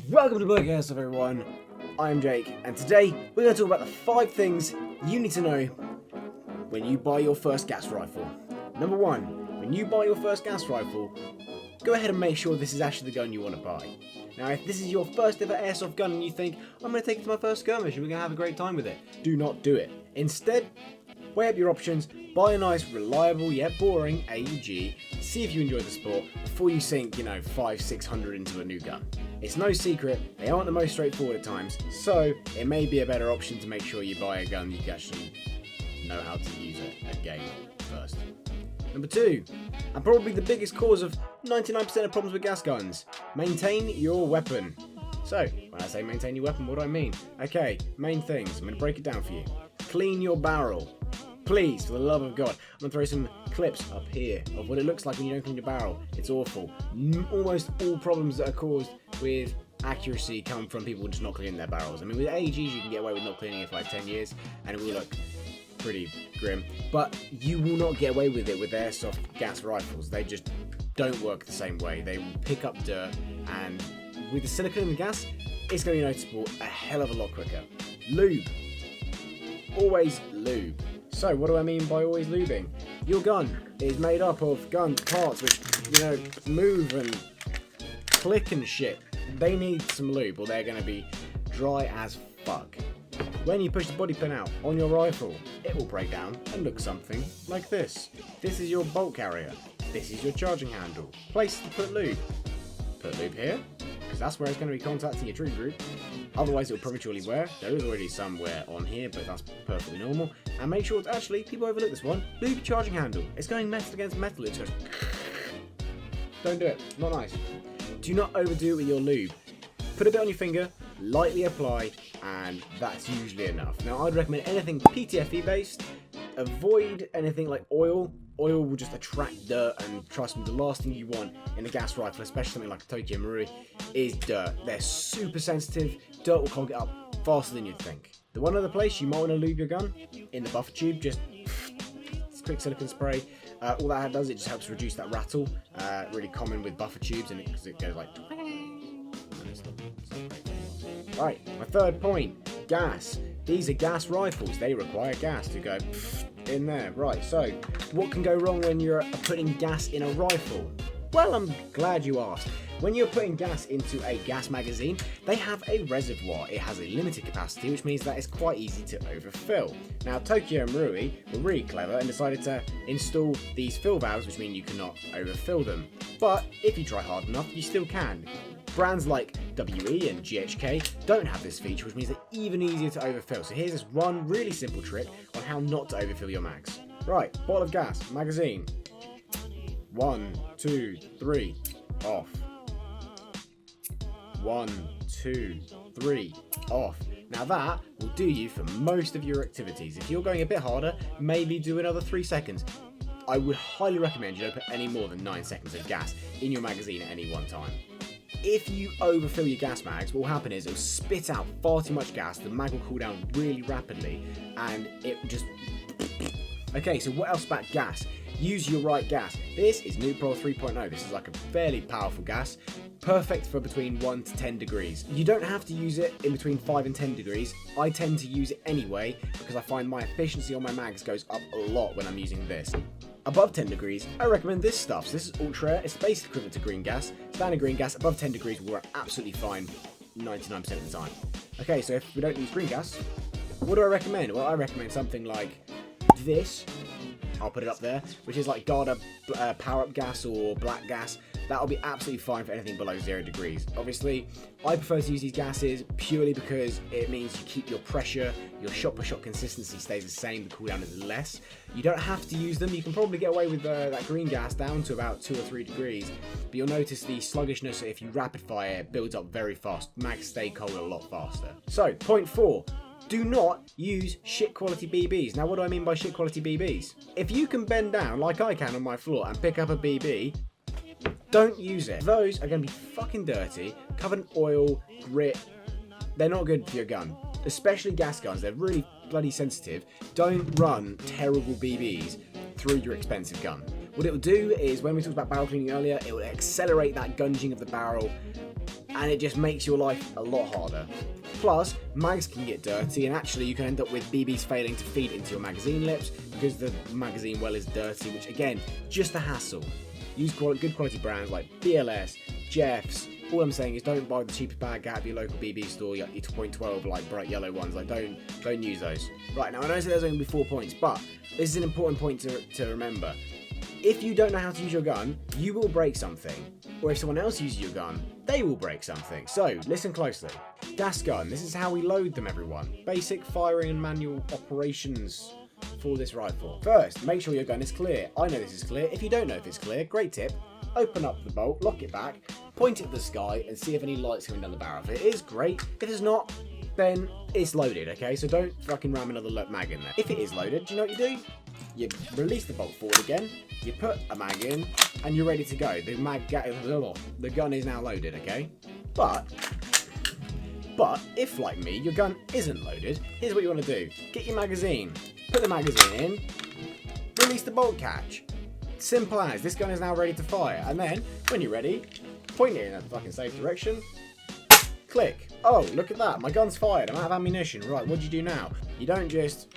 Welcome to Blowback Rifle, everyone. I'm Jake, and today we're going to talk about the 5 things you need to know when you buy your first gas rifle. Number 1, when you buy your first gas rifle, go ahead and make sure this is actually the gun you want to buy. Now, if this is your first ever airsoft gun and you think, I'm going to take it to my first skirmish and we're going to have a great time with it, do not do it. Instead, weigh up your options, buy a nice, reliable, yet boring AUG, see if you enjoy the sport before you sink, $500-600 into a new gun. It's no secret, they aren't the most straightforward at times, so it may be a better option to make sure you buy a gun you can actually know how to use it at game first. Number 2, and probably the biggest cause of 99% of problems with gas guns, maintain your weapon. So, when I say maintain your weapon, what do I mean? Okay, main things, I'm going to break it down for you. Clean your barrel. Please, for the love of God, I'm going to throw some clips up here of what it looks like when you don't clean your barrel. It's awful. Almost all problems that are caused with accuracy come from people just not cleaning their barrels. I mean, with AEGs you can get away with not cleaning it for like 10 years and it will look pretty grim. But you will not get away with it with airsoft gas rifles. They just don't work the same way. They will pick up dirt, and with the silicone and the gas, it's going to be noticeable a hell of a lot quicker. Lube. Always lube. So, what do I mean by always lubing? Your gun is made up of gun parts which, move and click and shit. They need some lube or they're going to be dry as fuck. When you push the body pin out on your rifle, it will break down and look something like this. This is your bolt carrier. This is your charging handle. Place to put lube. Put lube here, because that's where it's going to be contacting your trigger group. Otherwise it will prematurely wear. There is already some wear on here, but that's perfectly normal. And make sure to actually, people overlook this one, lube your charging handle. It's going metal against metal. It's just... Don't do it. Not nice. Do not overdo it with your lube. Put a bit on your finger, lightly apply, and that's usually enough. Now I'd recommend anything PTFE based. Avoid anything like oil. Oil will just attract dirt, and trust me, the last thing you want in a gas rifle, especially something like a Tokyo Marui, is dirt. They're super sensitive. Dirt will clog it up faster than you'd think. The one other place you might want to lube your gun, in the buffer tube, just quick silicone spray. All that does, it just helps reduce that rattle. Really common with buffer tubes, and it goes like... Right, my third point, gas. These are gas rifles. They require gas to go in there. Right, so what can go wrong when you're putting gas in a rifle? Well, I'm glad you asked. When you're putting gas into a gas magazine, they have a reservoir. It has a limited capacity, which means that it's quite easy to overfill. Now, Tokyo Marui were really clever and decided to install these fill valves, which mean you cannot overfill them. But if you try hard enough, you still can. Brands like WE and GHK don't have this feature, which means they're even easier to overfill. So here's this one really simple trick on how not to overfill your mags. Right, bottle of gas, magazine. 1, 2, 3, off. 1, 2, 3, off. Now that will do you for most of your activities. If you're going a bit harder, maybe do another 3 seconds. I would highly recommend you don't put any more than 9 seconds of gas in your magazine at any one time. If you overfill your gas mags, what will happen is it will spit out far too much gas, the mag will cool down really rapidly, and it will just... Okay, so what else about gas? Use your right gas. This is Neutral 3.0. This is like a fairly powerful gas, perfect for between 1 to 10 degrees. You don't have to use it in between 5 and 10 degrees. I tend to use it anyway because I find my efficiency on my mags goes up a lot when I'm using this. Above 10 degrees, I recommend this stuff. So this is ultra air. It's basically equivalent to green gas. Standard green gas above 10 degrees will work absolutely fine 99% of the time. Okay, so if we don't use green gas, what do I recommend? Well, I recommend something like this. I'll put it up there, which is like Garda power-up gas or black gas. That'll be absolutely fine for anything below 0 degrees. Obviously, I prefer to use these gases purely because it means you keep your pressure, your shot-per-shot consistency stays the same, the cooldown is less. You don't have to use them. You can probably get away with that green gas down to about 2 or 3 degrees, but you'll notice the sluggishness if you rapid fire, it builds up very fast. Mags stay cold a lot faster. So, point 4. Do not use shit quality BBs. Now, what do I mean by shit quality BBs? If you can bend down like I can on my floor and pick up a BB, don't use it. Those are going to be fucking dirty, covered in oil, grit. They're not good for your gun. Especially gas guns, they're really bloody sensitive. Don't run terrible BBs through your expensive gun. What it will do is, when we talked about barrel cleaning earlier, it will accelerate that gunging of the barrel and it just makes your life a lot harder. Plus, mags can get dirty, and actually you can end up with BBs failing to feed into your magazine lips because the magazine well is dirty, which again, just a hassle. Use good quality brands like BLS, Jeffs. All I'm saying is don't buy the cheapest bag out of your local BB store, your 2.12 like bright yellow ones. Like don't use those. Right, now I know there's only 4 points, but this is an important point to remember. If you don't know how to use your gun, you will break something. Or if someone else uses your gun, they will break something. So, listen closely. Gas gun, this is how we load them, everyone. Basic firing and manual operations for this rifle. First, make sure your gun is clear. I know this is clear. If you don't know if it's clear, great tip. Open up the bolt, lock it back, point it at the sky, and see if any light's coming down the barrel. If it is, great. If it's not, then it's loaded, okay? So don't fucking ram another mag in there. If it is loaded, do you know what you do? You release the bolt forward again, you put a mag in, and you're ready to go. The gun is now loaded, okay? But if, like me, your gun isn't loaded, here's what you want to do. Get your magazine, put the magazine in, release the bolt catch. Simple as. This gun is now ready to fire. And then, when you're ready, point it in a fucking safe direction, click. Oh, look at that, my gun's fired, I'm out of ammunition. Right, what do you do now? You don't just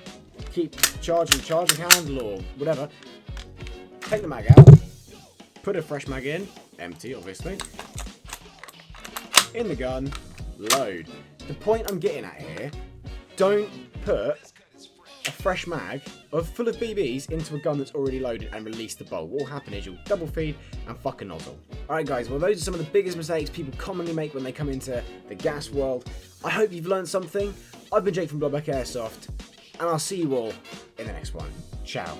keep charging handle or whatever. Take the mag out, put a fresh mag in, empty obviously, in the gun, load. The point I'm getting at here, don't put a fresh mag full of BBs into a gun that's already loaded and release the bolt. What will happen is you'll double feed and fuck a nozzle. Alright guys, well those are some of the biggest mistakes people commonly make when they come into the gas world. I hope you've learned something. I've been Jake from Blowback Airsoft, and I'll see you all in the next one. Ciao.